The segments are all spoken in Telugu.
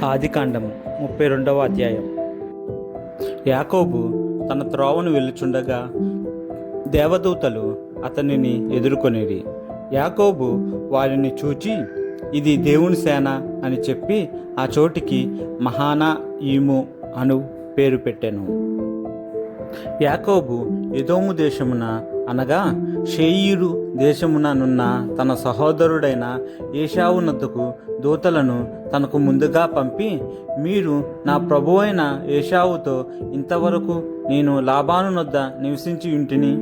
ఆదికాండము 32వ అధ్యాయం. యాకోబు తన త్రోవను వెళ్ళుచుండగా దేవదూతలు అతనిని ఎదుర్కొనేది. యాకోబు వారిని చూచి, ఇది దేవుని సేన అని చెప్పి ఆ చోటికి మహానాయీము అను పేరు పెట్టెను. యాకోబు ఎదోము దేశమున అనగా షేయీరు దేశముననున్న తన సహోదరుడైన ఏశావునొద్దకు దూతలను తనకు ముందుగా పంపి, మీరు నా ప్రభువైన ఏశావుతో ఇంతవరకు నేను లాబానునొద్ద నివసించి ఉంటిని.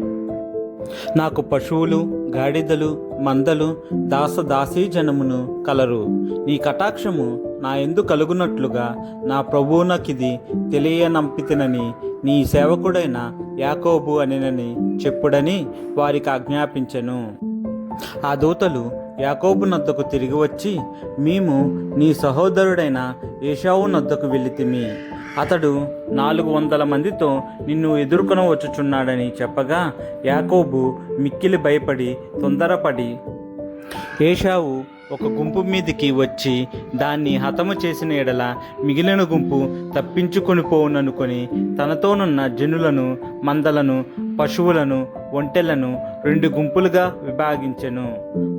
నాకు పశువులు, గాడిదలు, మందలు, దాసదాసీజనమును కలరు. నీ కటాక్షము నా యందు కలుగునట్లుగా నా ప్రభువునకిది తెలియనంపితినని నీ సేవకుడైన యాకోబు అనినని చెప్పుడని వారికి ఆజ్ఞాపించెను. ఆ దూతలు యాకోబునొద్దకు తిరిగి వచ్చి, మేము నీ సహోదరుడైన ఏశావునొద్దకు వెళ్ళితిమి. అతడు 400 మందితో నిన్ను ఎదుర్కొన వచ్చుచున్నాడని చెప్పగా యాకోబు మిక్కిలి భయపడి తొందరపడి ఏశావు ఒక గుంపు మీదికి వచ్చి దాన్ని హతము చేసిన ఎడల మిగిలిన గుంపు తప్పించుకొని పోవుననుకొని తనతోనున్న జనులను, మందలను, పశువులను, ఒంటెలను 2 గుంపులుగా విభాగించెను.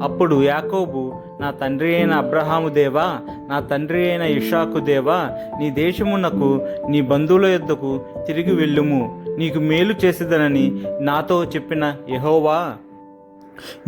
అప్పుడు యాకోబు, నా తండ్రి అయిన అబ్రహాము దేవా, నా తండ్రి అయిన ఇషాకు దేవా, నీ దేశమునకు నీ బంధువుల యొద్దకు తిరిగి వెళ్ళుము. నీకు మేలు చేసేదనని నాతో చెప్పిన యెహోవా,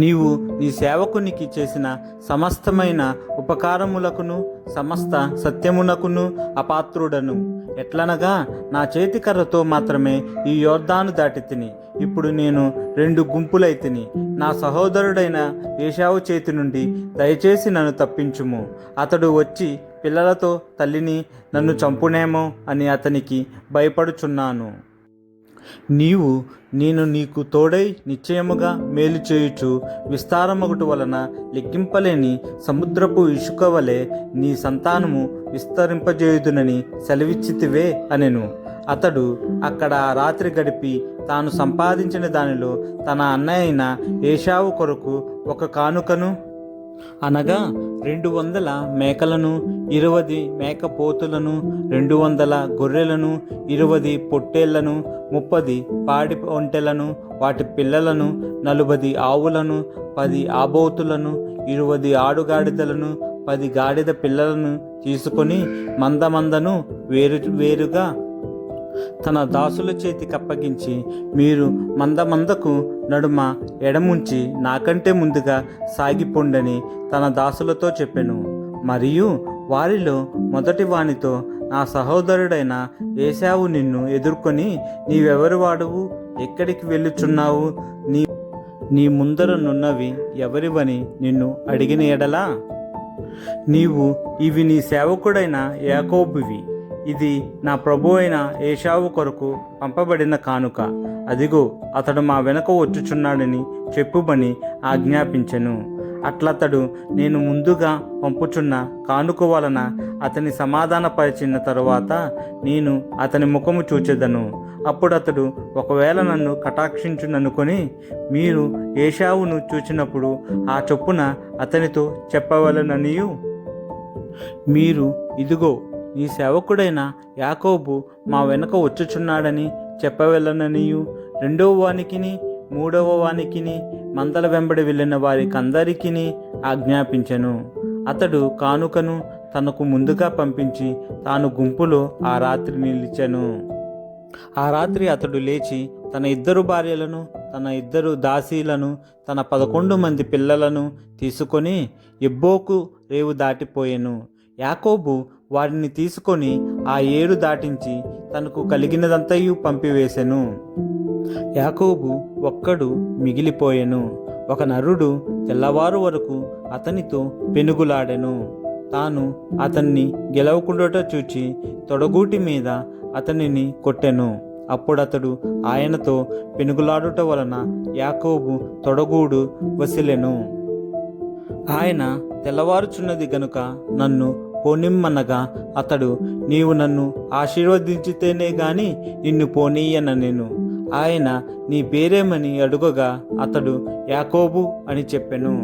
నీవు నీ సేవకునికి చేసిన సమస్తమైన ఉపకారములకును సమస్త సత్యమునకును అపాత్రుడను. ఎట్లనగా నా చేతికర్రతో మాత్రమే ఈ యొర్దాను దాటి తిని, ఇప్పుడు నేను 2 గుంపులైతిని. నా సహోదరుడైన ఏశావు చేతి నుండి దయచేసి నన్ను తప్పించుము. అతడు వచ్చి పిల్లలతో తల్లిని నన్ను చంపునేమో అని అతనికి భయపడుచున్నాను. నేను నీకు తోడై నిశ్చయముగా మేలు చేయుచు విస్తారమగుట వలన లెక్కింపలేని సముద్రపు ఇసుక వలె నీ సంతానము విస్తరింపజేయుదునని సెలవిచ్చితివే అనెను. అతడు అక్కడ ఆ రాత్రి గడిపి తాను సంపాదించిన దానిలో తన అన్నయ్య అయిన ఏశావు కొరకు ఒక కానుకను అనగా 200 మేకలను, 20 మేకపోతులను, 200 గొర్రెలను, 20 పొట్టేళ్లను, 30 పాడి ఒంటెలను, వాటి పిల్లలను, 40 ఆవులను, 10 ఆబోతులను, 20 ఆడుగాడిదలను, 10 గాడిద పిల్లలను తీసుకొని మందను వేరుగా తన దాసుల చేతికి అప్పగించి, మీరు మందకు నడుమ ఎడముంచి నాకంటే ముందుగా సాగిపోండని తన దాసులతో చెప్పెను. మరియు వారిలో మొదటి వానితో, నా సహోదరుడైన ఏశావు నిన్ను ఎదుర్కొని, నీవెవరి వాడువు, ఎక్కడికి వెళ్ళుచున్నావు, నీ ముందరనున్నవి ఎవరివని నిన్ను అడిగిన ఎడలా, నీవు, ఇవి నీ సేవకుడైన యాకోబువి, ఇది నా ప్రభు అయిన ఏశావు కొరకు పంపబడిన కానుక. అదిగో అతడు మా వెనక వచ్చుచున్నాడని చెప్పుమని ఆజ్ఞాపించెను. అట్లతడు నేను ముందుగా పంపుచున్న కానుక వలన అతని సమాధానపరిచిన తరువాత నేను అతని ముఖము చూచెదను. అప్పుడు అతడు ఒకవేళ నన్ను కటాక్షించుననుకొని, మీరు ఏశావును చూచినప్పుడు ఆ చొప్పున అతనితో చెప్పవలెననియు, మీరు, ఇదిగో నీ సేవకుడైన యాకోబు మా వెనక వచ్చుచున్నాడని చెప్పవలెననియు, 2వ వానికిని 3వ వానికిని మందల వెంబడి వెళ్ళిన వారికందరికీ ఆజ్ఞాపించెను. అతడు కానుకను తనకు ముందుగా పంపించి తాను గుంపులో ఆ రాత్రి నిలిచెను. ఆ రాత్రి అతడు లేచి తన 2 భార్యలను, తన 2 దాసీలను, తన 11 మంది పిల్లలను తీసుకొని ఎబ్బోకు రేవు దాటిపోయెను. యాకోబు వారిని తీసుకొని ఆ ఏరు దాటించి తనకు కలిగినదంతయు పంపివేశెను. యాకోబు ఒక్కడు మిగిలిపోయెను. ఒక నరుడు తెల్లవారు వరకు అతనితో పెనుగులాడెను. తాను అతన్ని గెలవకుండాట చూచి తొడగూటి మీద అతనిని కొట్టెను. అప్పుడతడు ఆయనతో పెనుగులాడుట వలన యాకోబు తొడగూడు వసిలెను. ఆయన తెల్లవారుచున్నది గనుక నన్ను పోనిమ్మనగా అతడు, నీవు నన్ను ఆశీర్వదించితేనే గాని నిన్ను పోనీయనెను. ఆయన, నీ పేరేమని అడుగగా అతడు యాకోబు అని చెప్పెను.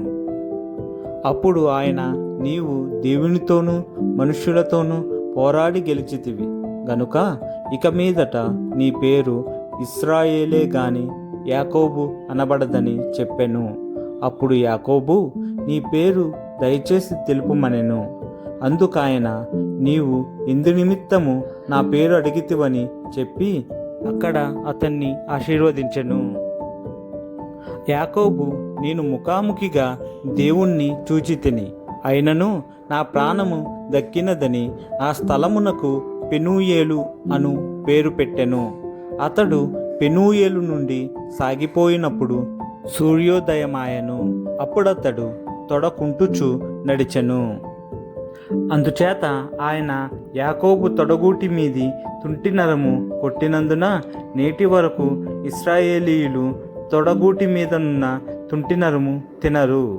అప్పుడు ఆయన, నీవు దేవునితోనూ మనుష్యులతోనూ పోరాడి గెలిచితివి గనుక ఇక మీదట నీ పేరు ఇశ్రాయేలే గాని యాకోబు అనబడదని చెప్పెను. అప్పుడు యాకోబు, నీ పేరు దయచేసి తెలుపుమనెను. అందుకాయన, నీవు ఇందు నిమిత్తము నా పేరు అడిగితివని చెప్పి అక్కడ అతన్ని ఆశీర్వదించెను. యాకోబు, నేను ముఖాముఖిగా దేవుణ్ణి చూచితిని, అయినను నా ప్రాణము దక్కినదని ఆ స్థలమునకు పెనూయేలు అను పేరు పెట్టెను. అతడు పెనూయేలు నుండి సాగిపోయినప్పుడు సూర్యోదయమాయెను. అప్పుడతడు తొడకుంటుచు నడిచెను. అందుచేత ఆయన యాకోబు తొడగూటి మీది తుంటి నరము కొట్టినందున నేటి వరకు ఇశ్రాయేలీయులు తొడగూటి మీదనున్న తుంటి నరము తినరు.